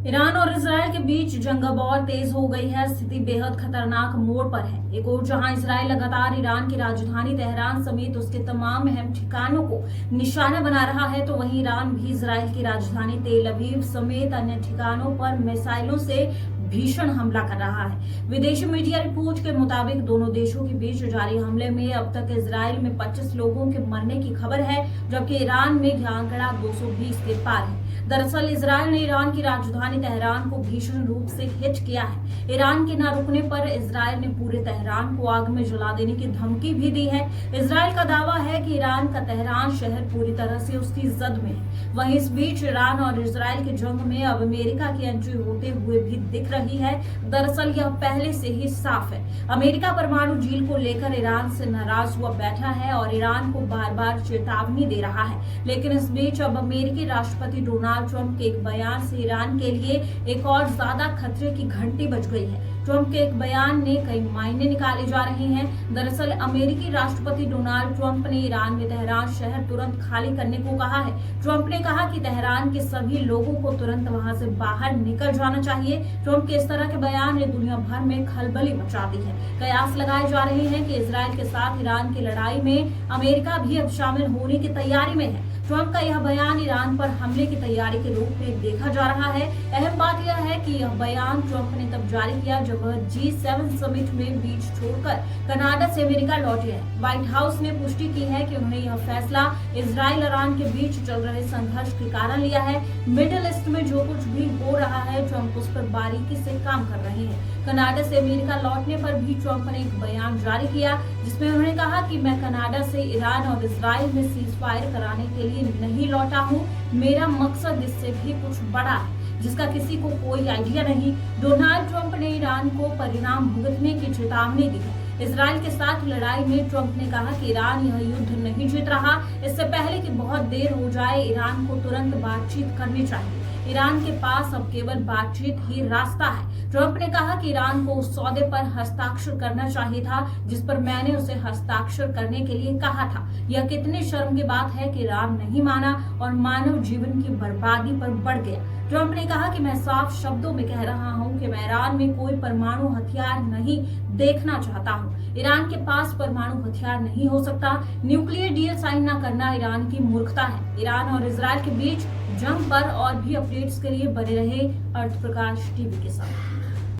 Iran और Israel के बीच जंग अब और तेज हो गई है। स्थिति बेहद खतरनाक मोड़ पर है। एक और जहां इजराइल लगातार ईरान की राजधानी तेहरान समेत उसके तमाम अहम ठिकानों को निशाना बना रहा है, तो वहीं ईरान भी इजराइल की राजधानी तेल अवीव समेत अन्य ठिकानों पर मिसाइलों से भीषण हमला कर रहा है। विदेशी मीडिया रिपोर्ट के मुताबिक दोनों देशों के बीच जारी हमले में अब तक इजराइल में 25 लोगों के मरने की खबर है, जबकि ईरान में यह आंकड़ा 220 के पार है। दरअसल इजराइल ने ईरान की राजधानी तेहरान को भीषण रूप से हिट किया है। ईरान के न रुकने पर इजराइल ने पूरे तेहरान को आग में जला देने की धमकी भी दी है। इजराइल का दावा है कि ईरान का तेहरान शहर पूरी तरह से उसकी जद में है। वहीं इस बीच ईरान और इजराइल की जंग में अब अमेरिका की एंट्री होते हुए भी दिख रही है। दरअसल यह पहले से ही साफ है। अमेरिका परमाणु डील को लेकर ईरान से नाराज हुआ बैठा है और ईरान को बार बार चेतावनी दे रहा है। लेकिन इस बीच अब अमेरिकी राष्ट्रपति डोनाल्ड ट्रंप के एक बयान से ईरान के लिए एक और ज्यादा खतरे की घंटी बज गई है। ट्रंप के एक बयान ने कई मायने निकाले जा रहे हैं। दरअसल अमेरिकी राष्ट्रपति डोनाल्ड ट्रंप ने ईरान में तेहरान शहर तुरंत खाली करने को कहा है। ट्रंप ने कहा कि तेहरान के सभी लोगों को तुरंत वहां से बाहर निकल जाना चाहिए। ट्रंप के इस तरह के बयान ने दुनिया भर में खलबली मचा दी है। कयास लगाए जा रहे हैं कि इजराइल के साथ ईरान की लड़ाई में अमेरिका भी अब शामिल होने की तैयारी में है। ट्रंप का यह बयान ईरान पर हमले की तैयारी के रूप में देखा जा रहा है। अहम बात यह है कि यह बयान ट्रंप ने तब जारी किया जब वह G7 समिट में बीच छोड़कर कनाडा से अमेरिका लौटे हैं। व्हाइट हाउस ने पुष्टि की है कि उन्होंने यह फैसला इजराइल ईरान के बीच चल रहे संघर्ष के कारण लिया है। मिडिल ईस्ट में जो कुछ भी हो रहा है, ट्रंप उस पर बारीकी से काम कर रहे हैं। कनाडा से अमेरिका लौटने पर भी ट्रंप ने एक बयान जारी किया, जिसमें उन्होंने कहा कि मैं कनाडा से ईरान और इजराइल में सीज फायर कराने के लिए नहीं लौटा हूं। मेरा मकसद इससे भी कुछ बड़ा है, जिसका किसी को कोई आइडिया नहीं। डोनाल्ड ट्रंप ने ईरान को परिणाम भुगतने की चेतावनी दी है। इजराइल के साथ लड़ाई में ट्रंप ने कहा कि ईरान यह युद्ध नहीं जीत रहा। इससे पहले कि बहुत देर हो जाए, ईरान को तुरंत बातचीत करनी चाहिए। ईरान के पास अब केवल बातचीत ही रास्ता है। ट्रंप ने कहा कि ईरान को उस सौदे पर हस्ताक्षर करना चाहिए था जिस पर मैंने उसे हस्ताक्षर करने के लिए कहा था। यह कितनी शर्म की बात है कि ईरान नहीं माना और मानव जीवन की बर्बादी पर बढ़ गया। ट्रंप ने कहा कि मैं साफ शब्दों में कह रहा हूं कि मैं ईरान में कोई परमाणु हथियार नहीं देखना चाहता हूं। ईरान के पास परमाणु हथियार नहीं हो सकता। न्यूक्लियर डील साइन न करना ईरान की मूर्खता है। ईरान और इजराइल के बीच जंग पर और भी अपडेट्स के लिए बने रहे अर्थ प्रकाश टीवी के साथ।